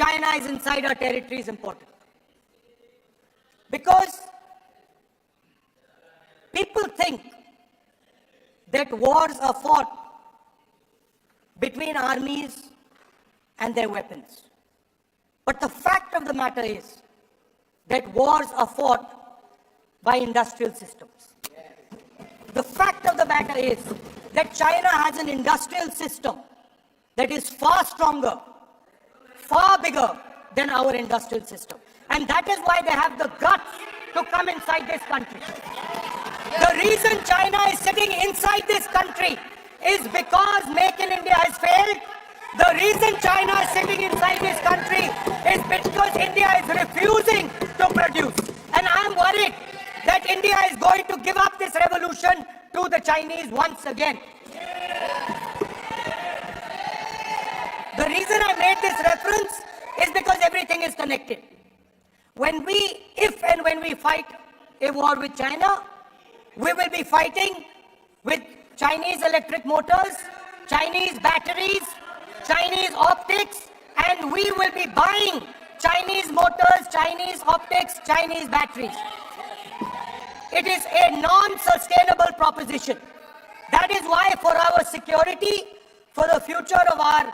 China is inside our territory is important. Because people think that wars are fought between armies and their weapons. But the fact of the matter is that wars are fought by industrial systems. The fact of the matter is that China has an industrial system that is far stronger, far bigger than our industrial system. And that is why they have the guts to come inside this country. The reason China is sitting inside this country is because Make in India has failed. The reason China is sitting inside this country is because India is refusing to produce. And I am worried that India is going to give up this revolution to the Chinese once again. The reason I made this reference is because everything is connected. If and when we fight a war with China, we will be fighting with Chinese electric motors, Chinese batteries, Chinese optics, and we will be buying Chinese motors, Chinese optics, Chinese batteries. It is a non-sustainable proposition. That is why for our security, for the future of our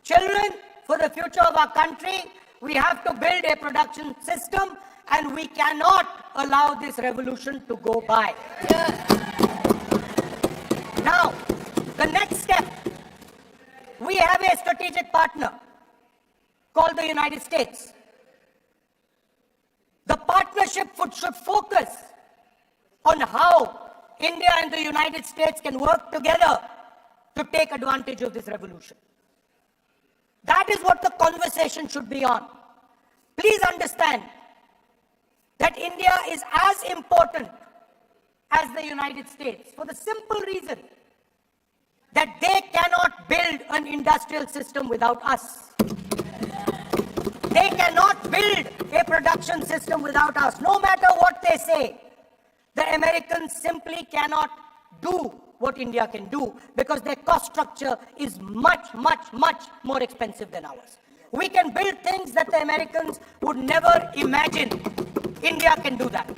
children, for the future of our country, we have to build a production system, and we cannot allow this revolution to go by. Now, the next step, we have a strategic partner called the United States. The partnership should focus on how India and the United States can work together to take advantage of this revolution. That is what the conversation should be on. Please understand that India is as important as the United States for the simple reason that they cannot build an industrial system without us. They cannot build a production system without us. No matter what they say, the Americans simply cannot do what India can do because their cost structure is much, much, much more expensive than ours. We can build things that the Americans would never imagine. India can do that.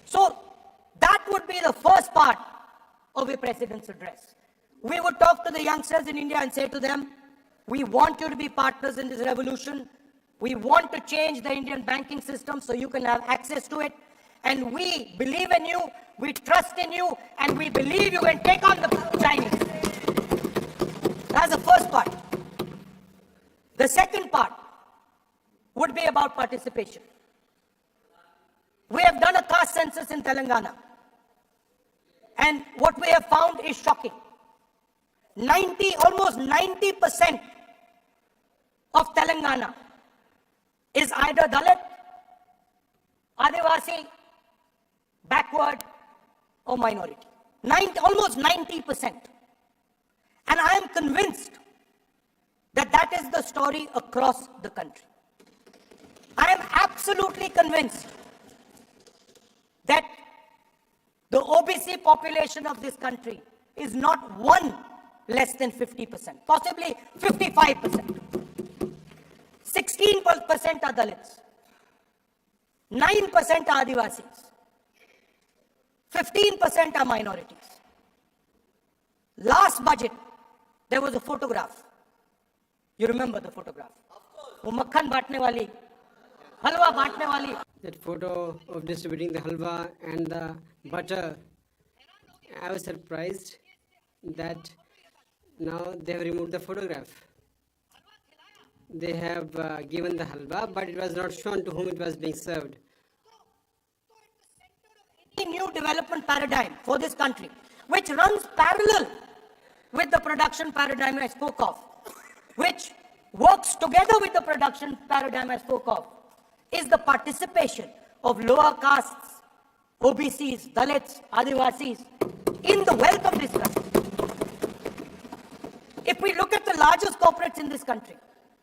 So that would be the first part of a president's address. We would talk to the youngsters in India and say to them, we want you to be partners in this revolution. We want to change the Indian banking system so you can have access to it. And we believe in you, we trust in you, and we believe you can take on the Chinese. That's the first part. The second part would be about participation. We have done a caste census in Telangana. And what we have found is shocking. Almost 90% of Telangana is either Dalit, Adivasi, backward, or minority. Almost 90%. And I am convinced that that is the story across the country. I am absolutely convinced that the OBC population of this country is not one less than 50%, possibly 55%. 16% are Dalits, 9% are Adivasis, 15% are minorities. Last budget, there was a photograph. You remember the photograph? वो मक्खन बांटने वाली, हलवा बांटने वाली. That photo of distributing the halwa and the butter, I was surprised that now they have removed the photograph. They have given the halwa, but it was not shown to whom it was being served. A new development paradigm for this country, which runs parallel with the production paradigm I spoke of, which works together with the production paradigm I spoke of, is the participation of lower castes, OBCs, Dalits, Adivasis, in the wealth of this country. If we look at the largest corporates in this country,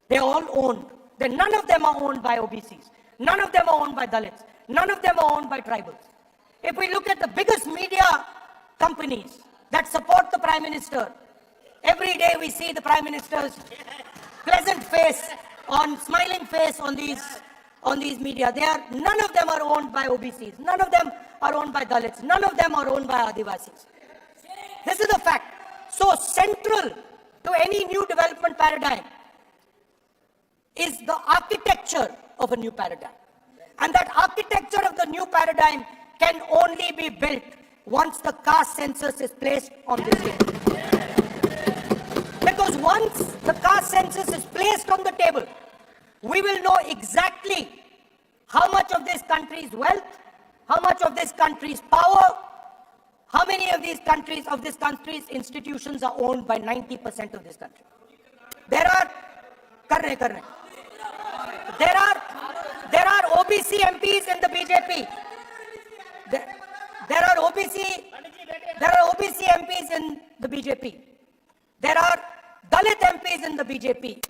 they're all owned. None of them are owned by OBCs. None of them are owned by Dalits. None of them are owned by tribals. If we look at the biggest media companies that support the Prime Minister, every day we see the Prime Minister's pleasant face on smiling face on these media. None of them are owned by OBCs. None of them are owned by Dalits. None of them are owned by Adivasis. This is the fact. So central to any new development paradigm is the architecture of a new paradigm. And that architecture of the new paradigm can only be built once the caste census is placed on this table. Because once the caste census is placed on the table, we will know exactly how much of this country's wealth, how much of this country's power, how many of this country's institutions are owned by 90% of this country. There are OBC MPs in the BJP. There are OBC MPs in the BJP. There are Dalit MPs in the BJP.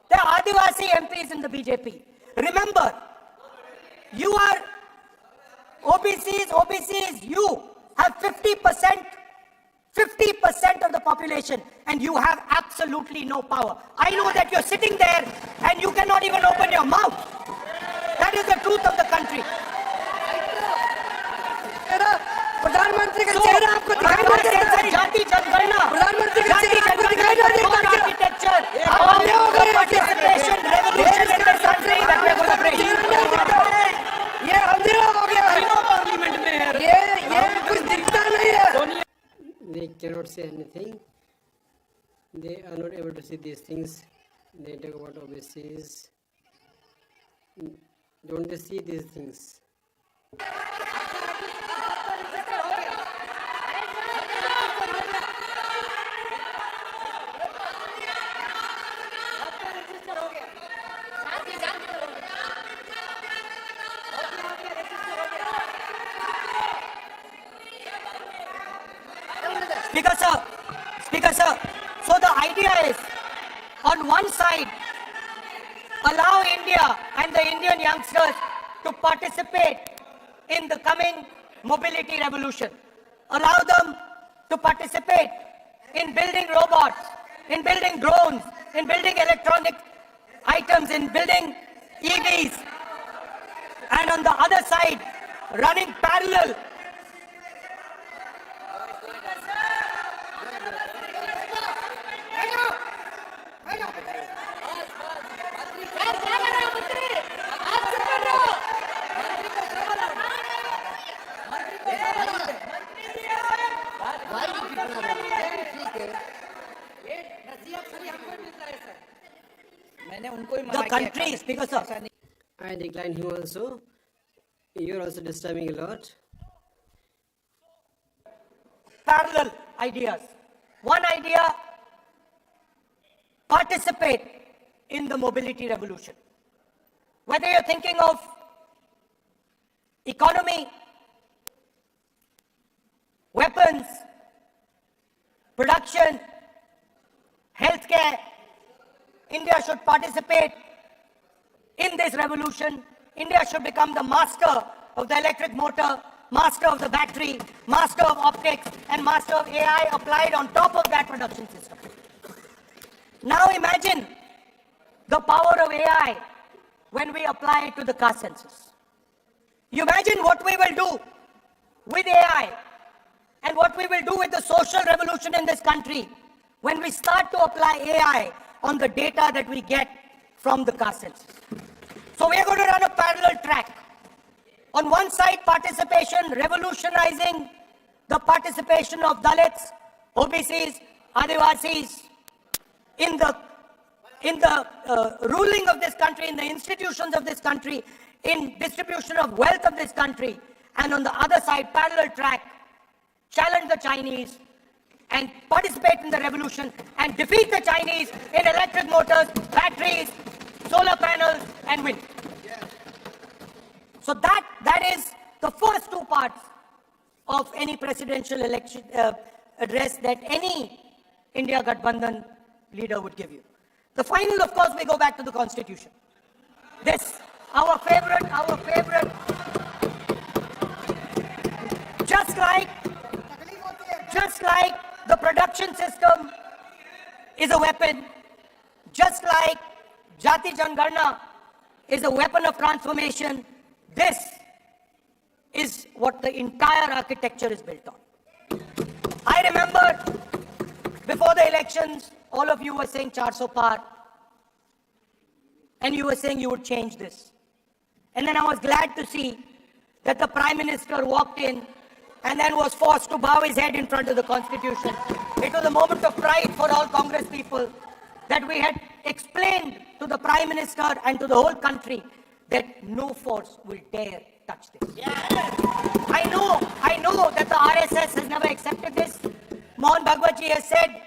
There are Adivasi MPs in the BJP. Remember, you are OBCs, you have 50% of the population and you have absolutely no power. I know that you're sitting there and you cannot even open your mouth. That is the truth of the country. प्रधानमंत्री का चेहरा आपको दिखाई नहीं देता है। जाति जनगणना, प्रधानमंत्री का चेहरा आपको दिखाई नहीं देता है। Architecture, participation, revolution in this country that we are going to bring. ये अंधेरा हो गया है। पार्लियामेंट में है। ये कुछ दिखता नहीं है। They cannot say anything. They are not able to see these things. They talk about OBCs. Don't they see these things? Speaker sir, so the idea is, on one side, allow India and the Indian youngsters to participate in the coming mobility revolution. Allow them to participate in building robots, in building drones, in building electronic items, in building EVs. And on the other side, running parallel the countries, because of I decline him also. You are also disturbing a lot. parallel ideas. One idea, participate in the mobility revolution. Whether you're thinking of economy, weapons, production, healthcare, India should participate in this revolution. India should become the master of the electric motor, master of the battery, master of optics, and master of AI applied on top of that production system. Now imagine the power of AI when we apply it to the caste census. You imagine what we will do with AI and what we will do with the social revolution in this country when we start to apply AI on the data that we get from the caste census. So we are going to run a parallel track. On one side, participation, revolutionizing the participation of Dalits, OBCs, Adivasis in the ruling of this country, in the institutions of this country, in distribution of wealth of this country. And on the other side, parallel track, challenge the Chinese and participate in the revolution and defeat the Chinese in electric motors, batteries, solar panels, and wind. So that is the first two parts of any presidential election address that any India Gathbandhan leader would give you. The final, of course, we go back to the Constitution. This, our favorite, just like the production system is a weapon, just like Jati Jangarna is a weapon of transformation. This is what the entire architecture is built on. I remember before the elections, all of you were saying 400 par, and you were saying you would change this. And then I was glad to see that the Prime Minister walked in and then was forced to bow his head in front of the Constitution. It was a moment of pride for all Congress people that we had explained to the Prime Minister and to the whole country that no force will dare touch this. I know that the RSS has never accepted this. Mohan Bhagwatji has said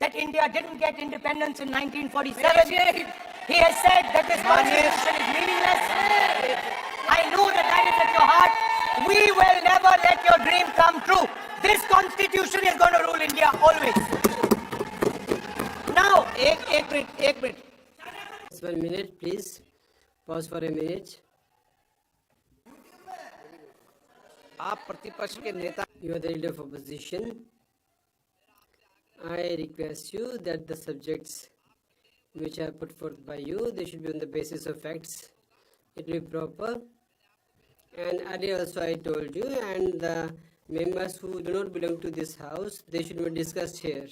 that India didn't get independence in 1947. He has said that this constitution is meaningless. I know that that is at your heart. We will never let your dream come true. This constitution is going to rule India always. Now, एक minute. Just 1 minute, please. Pause for a minute. आप प्रतिपक्ष के नेता. You are the leader of opposition. I request you that the subjects which are put forth by you, they should be on the basis of facts. It will be proper. And earlier also I told you, and the members who do not belong to this house, they should be discussed here.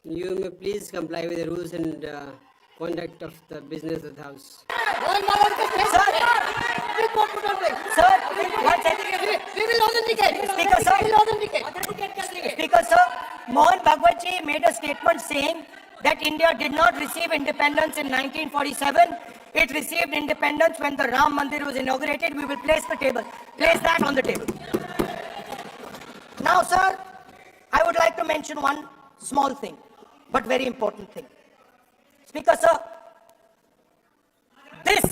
You may please comply with the rules and conduct of the business of the house. sir, one second. We will authenticate. Speaker, sir. We will authenticate. Speaker, sir, Mohan Bhagwatji made a statement saying that India did not receive independence in 1947. It received independence when the Ram Mandir was inaugurated. We will place that on the table. Now, sir, I would like to mention one small thing, but very important thing. Speaker, sir, this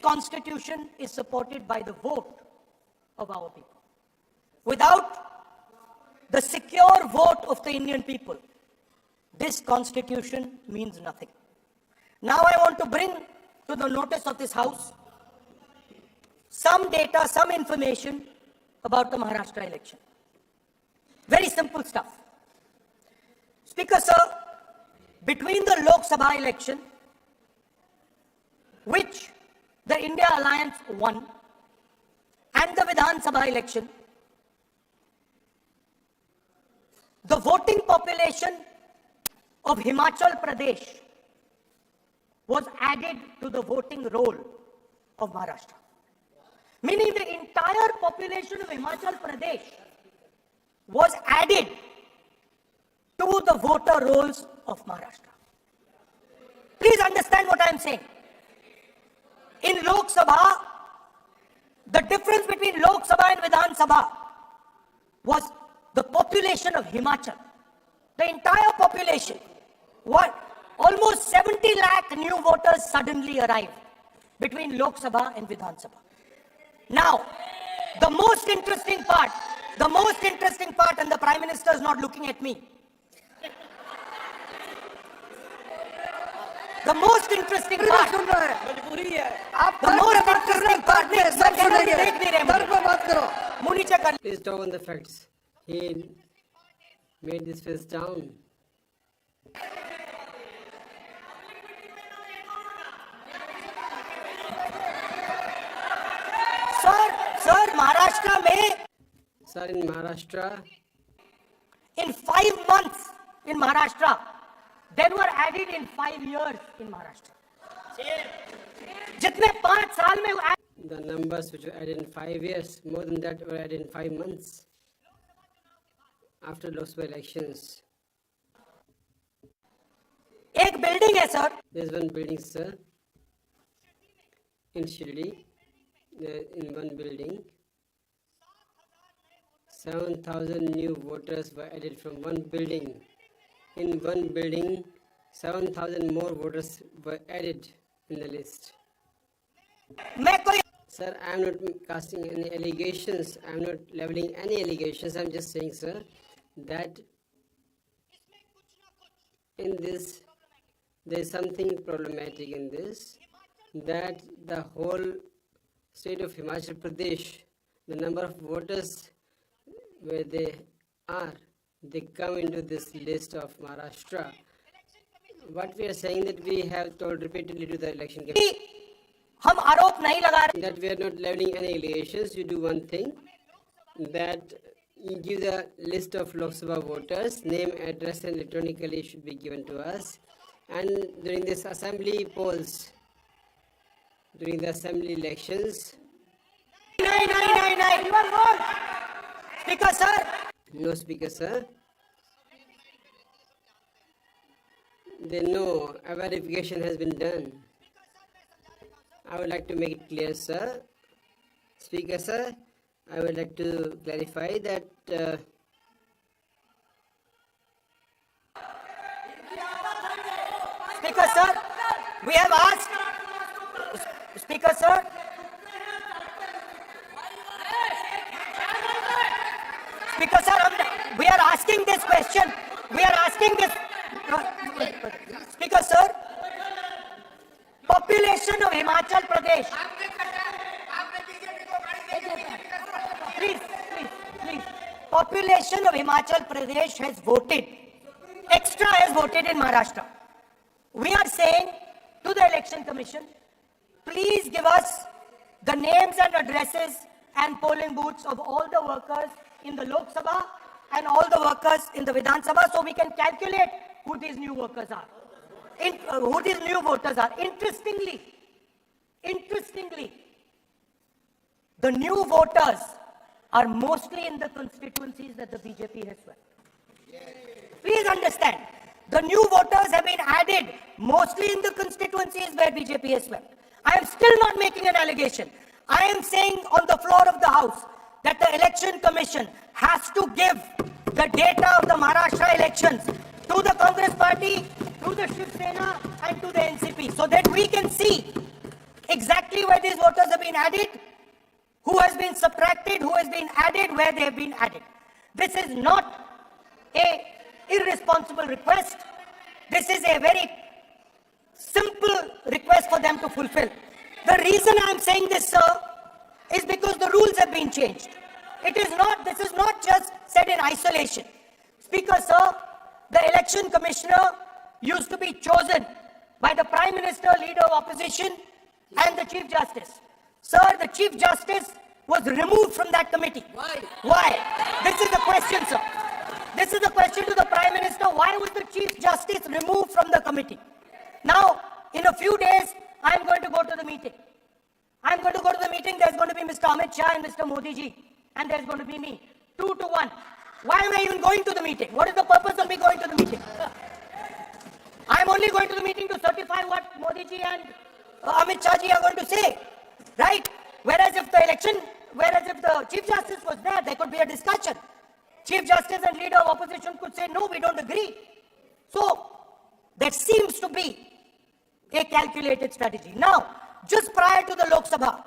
constitution is supported by the vote of our people. Without the secure vote of the Indian people, this constitution means nothing. Now I want to bring to the notice of this house some data, some information about the Maharashtra election. Very simple stuff. Speaker, sir, between the Lok Sabha election, which the India Alliance won, and the Vidhan Sabha election, the voting population of Himachal Pradesh was added to the voting roll of Maharashtra. Meaning the entire population of Himachal Pradesh was added to the voter rolls of Maharashtra. Please understand what I am saying. In Lok Sabha, the difference between Lok Sabha and Vidhan Sabha was the population of Himachal. The entire population, almost 70 lakh new voters suddenly arrived between Lok Sabha and Vidhan Sabha. Now, the most interesting part, and the Prime Minister is not looking at me. The most interesting part, Please talk on the facts. He made this face down. Sir, Maharashtra mein, Sir, in Maharashtra, in 5 months in Maharashtra, they were added in 5 years in Maharashtra. Jitne 5 saal mein the numbers which were added in 5 years, more than that were added in 5 months after Lok Sabha elections. एक building है sir. There's one building, sir, in Shirdi. In one building, 7,000 new voters were added from one building. In one building, 7,000 more voters were added in the list. Sir, I am not casting any allegations. I am not leveling any allegations. I am just saying, sir, that in this, there is something problematic in this, that the whole state of Himachal Pradesh, the number of voters where they come into this list of Maharashtra. What we are saying that we have told repeatedly to the election commission हम आरोप नहीं लगा रहे that we are not levying any allegations. You do one thing, that you give the list of Lok Sabha voters, name, address and electronically should be given to us. And during this assembly polls, during the assembly elections, नहीं speaker sir no speaker sir, then no verification has been done. I would like to make it clear, sir. Speaker sir, I would like to clarify that Speaker sir, we have asked. Speaker sir. Speaker sir, we are asking this question. We are asking this. Speaker sir, population of Himachal Pradesh. Please. Population of Himachal Pradesh has voted. Extra has voted in Maharashtra. We are saying to the election commission, please give us the names and addresses and polling booths of all the workers in the Lok Sabha and all the workers in the Vidhan Sabha so we can calculate who these new workers are, who these new voters are. Interestingly, the new voters are mostly in the constituencies that the BJP has swept. Please understand, the new voters have been added mostly in the constituencies where BJP has swept. I am still not making an allegation. I am saying on the floor of the House that the election commission has to give the data of the Maharashtra elections to the Congress party, to the Shiv Sena and to the NCP so that we can see exactly where these voters have been added, who has been subtracted, who has been added, where they have been added. This is not an irresponsible request. This is a very simple request for them to fulfill. The reason I am saying this, sir, is because the rules have been changed. This is not just said in isolation. Speaker, sir, the election commissioner used to be chosen by the Prime Minister, Leader of Opposition, and the Chief Justice. Sir, the Chief Justice was removed from that committee. Why? This is the question, sir. This is the question to the Prime Minister. Why was the Chief Justice removed from the committee? Now, in a few days, I am going to go to the meeting. I am going to go to the meeting. There's going to be Mr. Amit Shah and Mr. Modi ji. And there's going to be me. 2-1. Why am I even going to the meeting? What is the purpose of me going to the meeting? I am only going to the meeting to certify what Modi ji and Amit Shah ji are going to say. Right? Whereas if the Chief Justice was there could be a discussion. Chief Justice and Leader of Opposition could say, no, we don't agree. So, that seems to be a calculated strategy. Now, just prior to the Lok Sabha,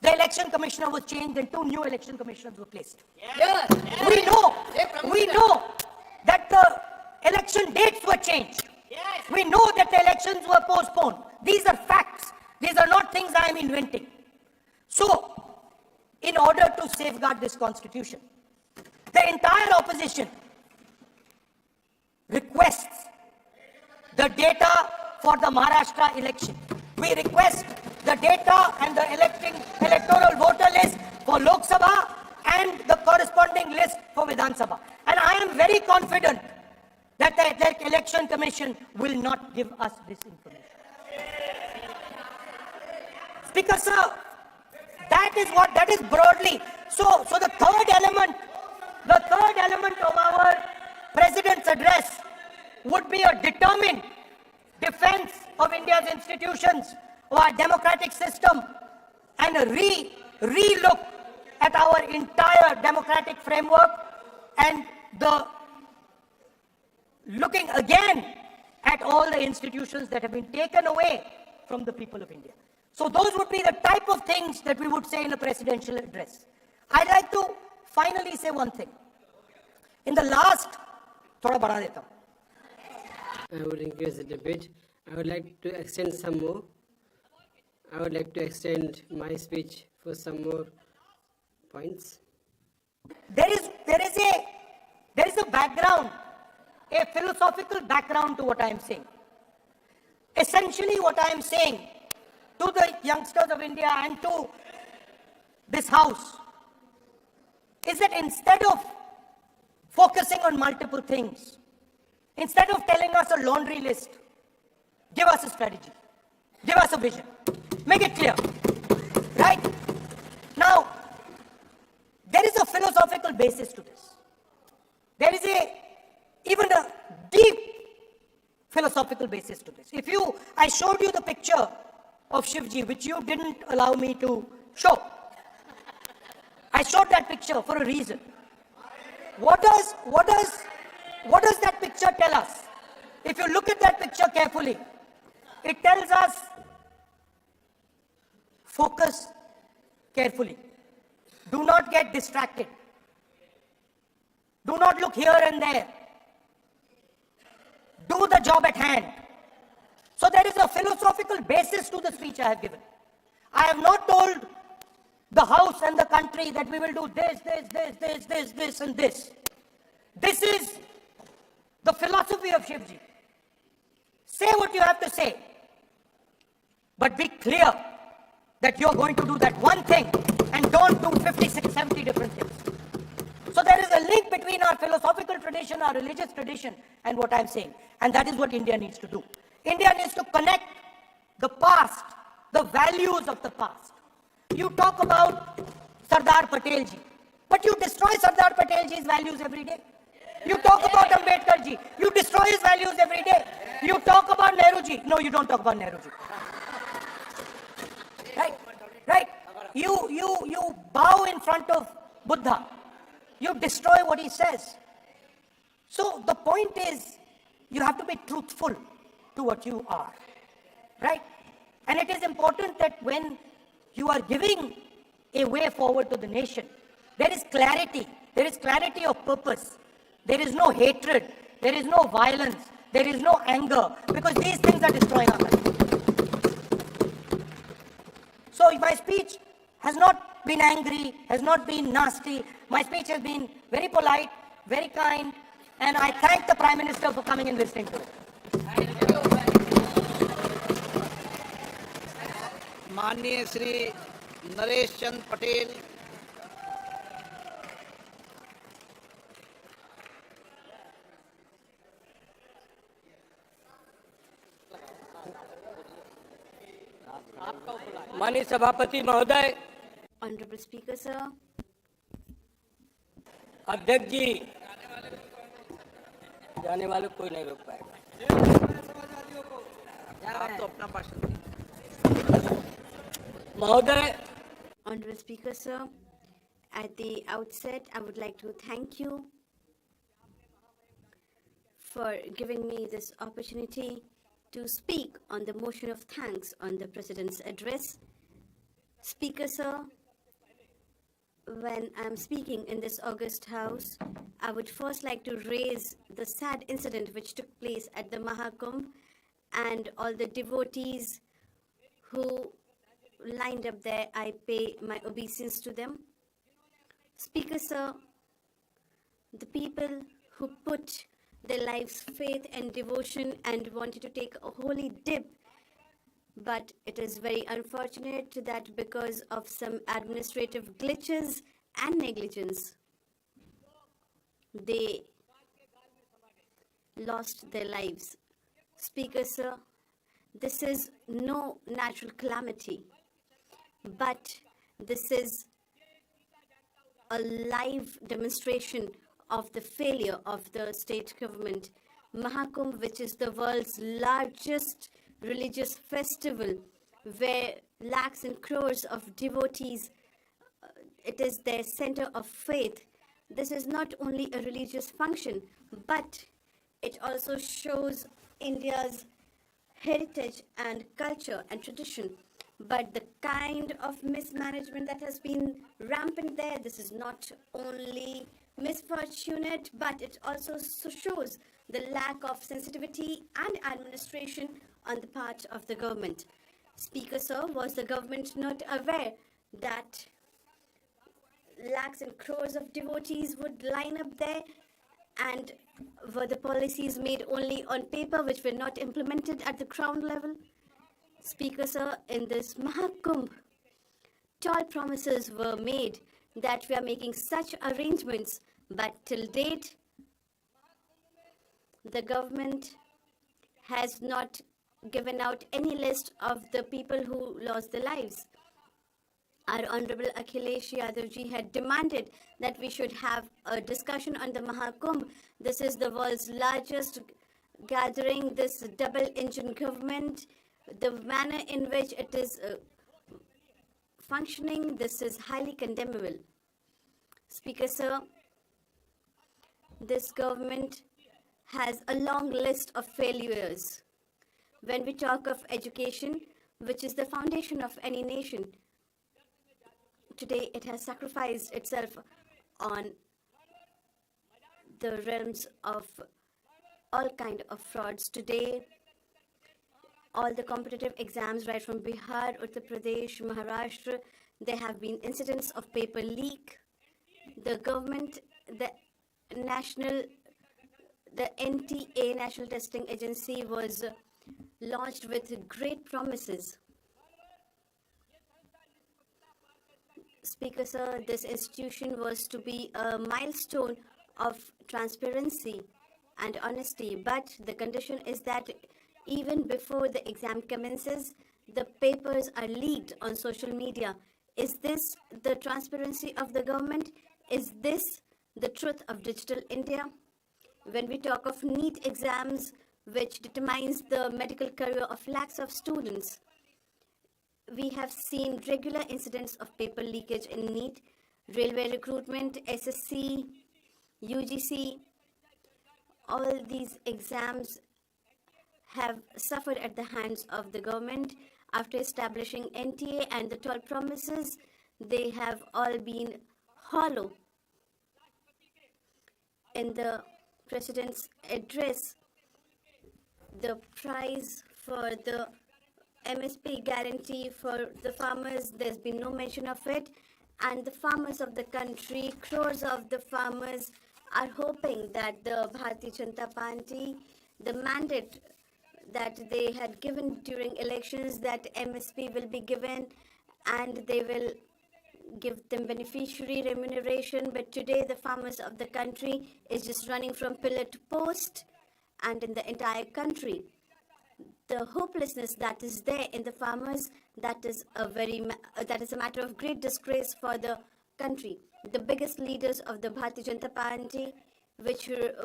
the election commissioner was changed and 2 new election commissioners were placed. Yes. We know that the election dates were changed. Yes. We know that the elections were postponed. These are facts. These are not things I am inventing. So, in order to safeguard this constitution, the entire opposition requests the data for the Maharashtra election. We request the data and the electoral voter list for Lok Sabha and the corresponding list for Vidhan Sabha. And I am very confident that the election commission will not give us this information. Speaker sir, that is broadly. So the third element of our President's address would be a determined defense of India's institutions, of our democratic system, and a re-look at our entire democratic framework, and the looking again at all the institutions that have been taken away from the people of India. So those would be the type of things that we would say in a presidential address. I'd like to finally say one thing. In the last, thoda badha deta hu. I would increase it a bit. I would like to extend some more. I would like to extend my speech for some more points. There is a background, a philosophical background to what I am saying. Essentially, what I am saying to the youngsters of India and to this house is that instead of focusing on multiple things, instead of telling us a laundry list, give us a strategy, give us a vision, make it clear, right? Now, there is a philosophical basis to this. There is even a deep philosophical basis to this. I showed you the picture of Shivji, which you didn't allow me to show. I showed that picture for a reason. What does that picture tell us? If you look at that picture carefully, it tells us focus carefully. Do not get distracted. Do not look here and there. Do the job at hand. So there is a philosophical basis to the speech I have given. I have not told the House and the country that we will do this, and this. This is the philosophy of Shivji. Say what you have to say, but be clear that you're going to do that one thing and don't do 56, 70 different things. So there is a link between our philosophical tradition, our religious tradition, and what I'm saying. And that is what India needs to do. India needs to connect the past, the values of the past. You talk about Sardar Patelji, but you destroy Sardar Patelji's values every day. You talk about Ambedkarji, you destroy his values every day. You talk about Nehruji. No, you don't talk about Nehruji. Right? You bow in front of Buddha. You destroy what he says. So the point is, you have to be truthful to what you are. Right? And it is important that when you are giving a way forward to the nation, there is clarity. There is clarity of purpose. There is no hatred. There is no violence. There is no anger. Because these things are destroying our country. So my speech has not been angry, has not been nasty. My speech has been very polite, very kind. And I thank the Prime Minister for coming and listening to it. माननीय श्री नरेश चंद पटेल, माननीय सभापति महोदय, Honorable Speaker, sir. अध्यक्ष जी, जाने वाले कोई नहीं रोक पाएगा। आप तो अपना भाषण दीजिए। महोदय, Honorable Speaker, sir. At the outset, I would like to thank you for giving me this opportunity to speak on the motion of thanks on the President's address. Speaker, sir, when I'm speaking in this august house, I would first like to raise the sad incident which took place at the Mahakumbh and all the devotees who lined up there. I pay my obeisance to them. Speaker, sir, the people who put their lives, faith and devotion and wanted to take a holy dip, but it is very unfortunate that because of some administrative glitches and negligence, they lost their lives. Speaker, sir, this is no natural calamity, but this is a live demonstration of the failure of the state government. Mahakumbh, which is the world's largest religious festival, where lakhs and crores of devotees, it is their center of faith. This is not only a religious function, but it also shows India's heritage and culture and tradition. But the kind of mismanagement that has been rampant there, this is not only misfortunate, but it also shows the lack of sensitivity and administration on the part of the government. Speaker, sir, was the government not aware that lakhs and crores of devotees would line up there, and were the policies made only on paper which were not implemented at the ground level? Speaker sir, in this Mahakumbh, tall promises were made that we are making such arrangements, but till date, the government has not given out any list of the people who lost their lives. Our Honorable Akhilesh Yadav ji had demanded that we should have a discussion on the Mahakumbh. This is the world's largest gathering, this double engine government, the manner in which it is functioning, this is highly condemnable. Speaker sir, this government has a long list of failures. When we talk of education, which is the foundation of any nation, today it has sacrificed itself on the realms of all kind of frauds. Today, all the competitive exams, right from Bihar, Uttar Pradesh, Maharashtra, there have been incidents of paper leak. The government, the NTA, National Testing Agency, was launched with great promises. Speaker sir, this institution was to be a milestone of transparency and honesty, but the condition is that even before the exam commences, the papers are leaked on social media. Is this the transparency of the government? Is this the truth of digital India? When we talk of NEET exams, which determines the medical career of lakhs of students, we have seen regular incidents of paper leakage in NEET, railway recruitment, SSC, UGC. All these exams have suffered at the hands of the government. After establishing NTA and the tall promises, they have all been hollow. In the President's address, the price for the MSP guarantee for the farmers, there's been no mention of it. And the farmers of the country, crores of the farmers, are hoping that the Bharatiya Janata Party, the mandate that they had given during elections, that MSP will be given and they will give them beneficiary remuneration. But today the farmers of the country is just running from pillar to post, and in the entire country, the hopelessness that is there in the farmers, that is a matter of great disgrace for the country. The biggest leaders of the Bharatiya Janata Party,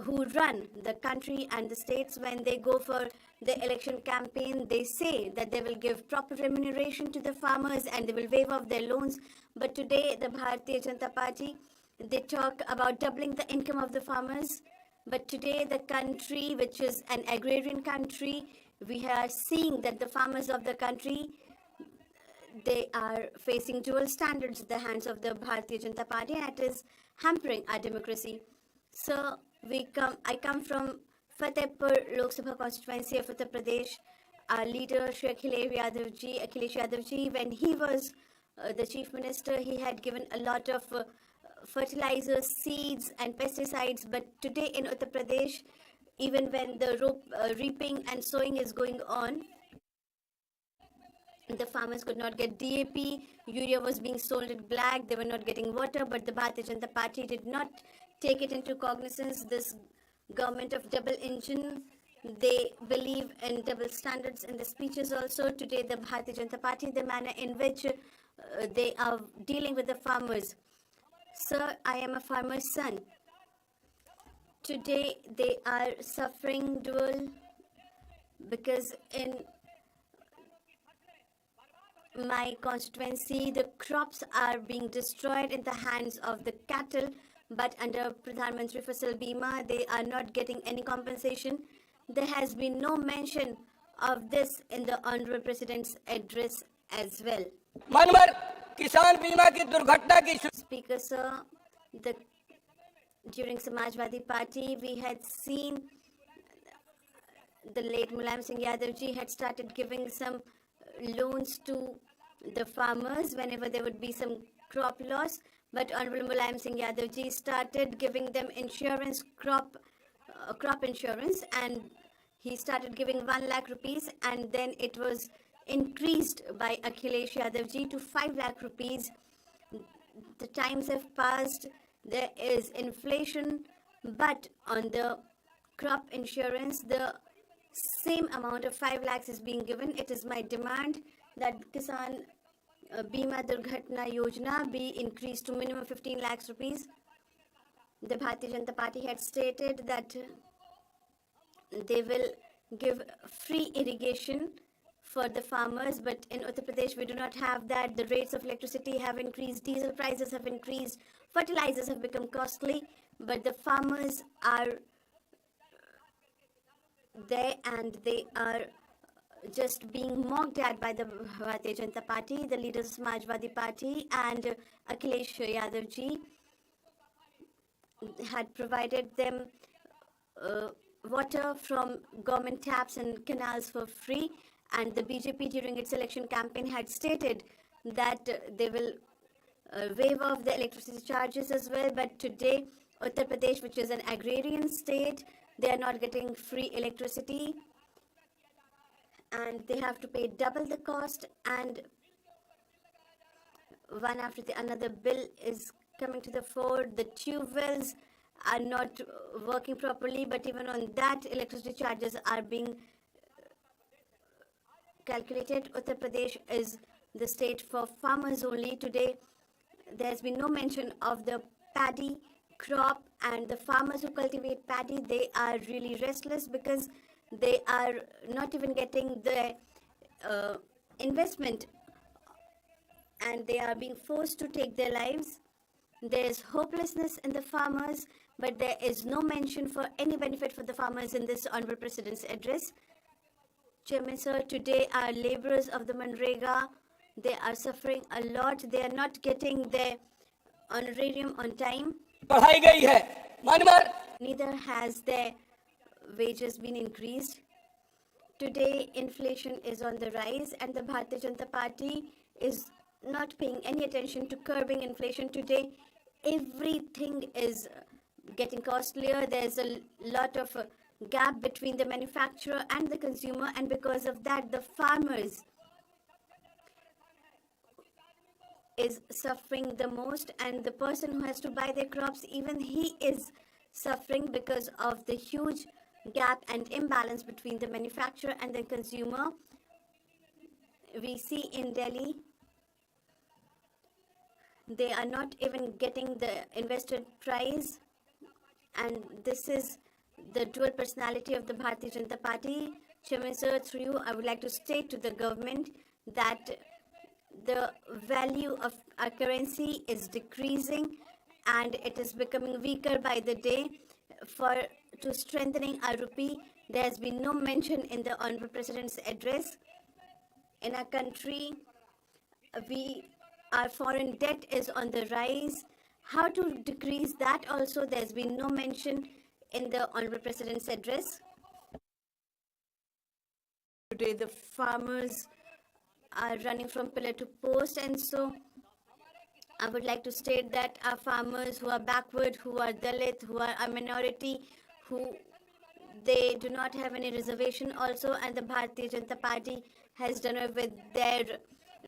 who run the country and the states, when they go for the election campaign, they say that they will give proper remuneration to the farmers and they will waive off their loans. But today, the Bharatiya Janata Party, they talk about doubling the income of the farmers. But today, the country, which is an agrarian country, we are seeing that the farmers of the country, they are facing dual standards at the hands of the Bharatiya Janata Party, and it is hampering our democracy. So I come from Fatehpur Lok Sabha constituency of Uttar Pradesh. Our leader, Shri Akhilesh Yadav ji, when he was the chief minister, he had given a lot of fertilizers, seeds and pesticides. But today in Uttar Pradesh, even when the reaping and sowing is going on, the farmers could not get DAP, urea was being sold in black, they were not getting water, but the Bharatiya Janata Party did not take it into cognizance. This government of double engine, they believe in double standards in the speeches also. Today, the Bharatiya Janata Party, the manner in which they are dealing with the farmers. Sir, I am a farmer's son. Today, they are suffering dual because in my constituency, the crops are being destroyed in the hands of the cattle, but under Pradhan Mantri Fasal Bima, they are not getting any compensation. There has been no mention of this in the Honorable President's address as well. मन भर किसान बीमा की दुर्घटना की Speaker sir, during Samajwadi Party, we had seen the late Mulayam Singh Yadav ji had started giving some loans to the farmers whenever there would be some crop loss. But Honorable Mulayam Singh Yadav ji started giving them insurance, crop insurance, and he started giving 1 lakh rupees, and then it was increased by Akhilesh Yadav ji to 5 lakh rupees. The times have passed, there is inflation, but on the crop insurance, the same amount of 5 lakhs is being given. It is my demand that Kisan Bima Durghatna Yojana be increased to minimum 15 lakhs rupees. The Bharatiya Janata Party had stated that they will give free irrigation for the farmers, but in Uttar Pradesh we do not have that. The rates of electricity have increased, diesel prices have increased, fertilizers have become costly, but the farmers are there and they are just being mocked at by the Bharatiya Janata Party, the leaders of Samajwadi Party, and Akhilesh Yadav ji had provided them water from government taps and canals for free, and the BJP during its election campaign had stated that they will waive off the electricity charges as well. But today Uttar Pradesh, which is an agrarian state, they are not getting free electricity and they have to pay double the cost, and one after the another bill is coming to the fore. The tube wells are not working properly, but even on that electricity charges are being calculated. Uttar Pradesh is the state for farmers only. Today there has been no mention of the paddy crop, and the farmers who cultivate paddy, they are really restless because they are not even getting the investment, and they are being forced to take their lives. There is hopelessness in the farmers, but there is no mention for any benefit for the farmers in this Honorable President's address. Chairman sir, today our laborers of the Manrega, they are suffering a lot. They are not getting their honorarium on time. बढ़ाई गई है मानवर Neither has their wages been increased. Today, inflation is on the rise, and the Bharatiya Janata Party is not paying any attention to curbing inflation. Today, everything is getting costlier. There's a lot of gap between the manufacturer and the consumer, and because of that, the farmers is suffering the most, and the person who has to buy their crops, even he is suffering because of the huge gap and imbalance between the manufacturer and the consumer. We see in Delhi, they are not even getting the invested price, and this is the dual personality of the Bharatiya Janata Party. Chairman sir, through you, I would like to state to the government that the value of our currency is decreasing and it is becoming weaker by the day. To strengthening our rupee, there has been no mention in the Honorable President's address. In our country, our foreign debt is on the rise. How to decrease that also, there's been no mention in the Honorable President's address. Today, the farmers are running from pillar to post, and so I would like to state that our farmers who are backward, who are Dalit, who are a minority, they do not have any reservation also, and the Bharatiya Janata Party has done away with their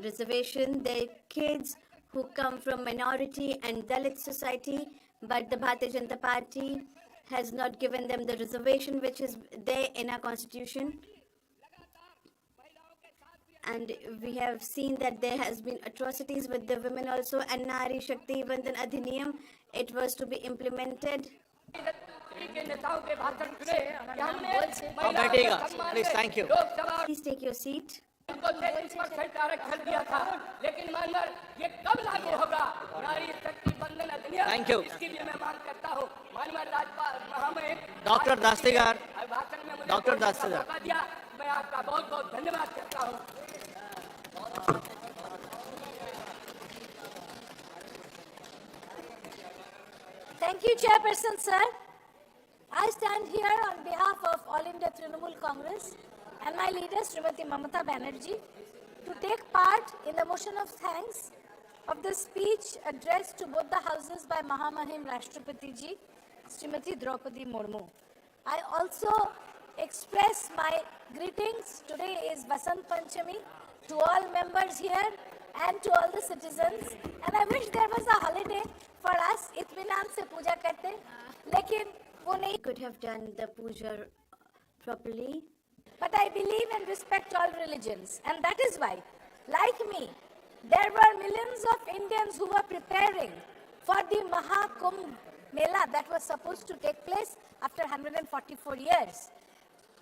reservation. Their kids who come from minority and Dalit society, but the Bharatiya Janata Party has not given them the reservation which is there in our constitution. And we have seen that there has been atrocities with the women also, and Nari Shakti Vandan Adhiniyam, it was to be implemented. Please, thank you. Please take your seat. उनको 33% आरक्षण दिया था, लेकिन मानवर ये कब लागू होगा? नारी शक्ति बंधन अधिनियम, Thank you. इसकी भी मैं मांग करता हूँ। मानवर राज्यपाल हमें Dr. Dastigar. भाषण में मुझे Dr. बोलने का Dastigar. मौका दिया, मैं आपका बहुत बहुत धन्यवाद करता हूँ। Thank you, Chairperson, sir. I stand here on behalf of All India Trinamool Congress and my leader, Srimati Mamata Banerjee, to take part in the motion of thanks of the speech addressed to both the houses by Mahamahim Rashtrapati Ji, Srimati Draupadi Murmu. I also express my greetings. Today is Vasant Panchami to all members here and to all the citizens. And I wish there was a holiday for us. Itminaan se puja karte, lekin wo nahi. Could have done the puja properly. But I believe and respect all religions, and that is why, like me, there were millions of Indians who were preparing for the Mahakumbh Mela that was supposed to take place after 144 years.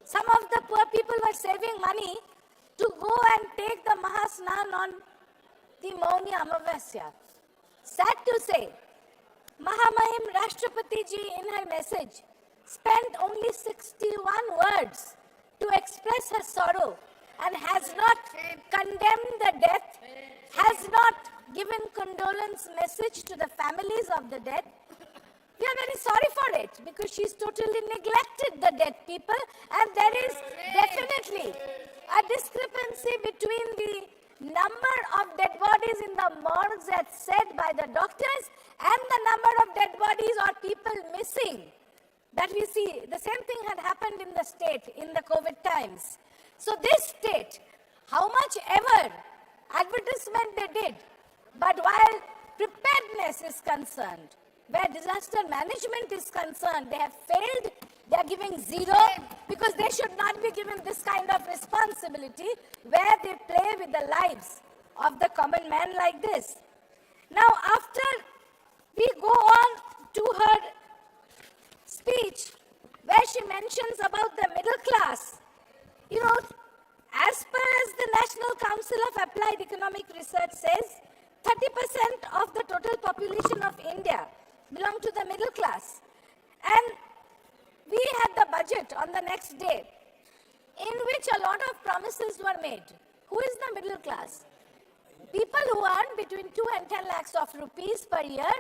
Some of the poor people were saving money to go and take the Mahasnan on the Mauni Amavasya. Sad to say, Mahamahim Rashtrapati Ji in her message spent only 61 words to express her sorrow and has not condemned the death, has not given condolence message to the families of the dead. We are very sorry for it because she's totally neglected the dead people, and there is definitely a discrepancy between the number of dead bodies in the morgues as said by the doctors and the number of dead bodies or people missing that we see. The same thing had happened in the state in the COVID times. So this state, how much ever advertisement they did, but while preparedness is concerned, where disaster management is concerned, they have failed. They are giving zero because they should not be given this kind of responsibility where they play with the lives of the common man like this. Now, after we go on to her speech where she mentions about the middle class, you know, as per as the National Council of Applied Economic Research says, 30% of the total population of India belong to the middle class. And we had the budget on the next day in which a lot of promises were made. Who is the middle class? People who earn between 2 and 10 lakhs of rupees per year.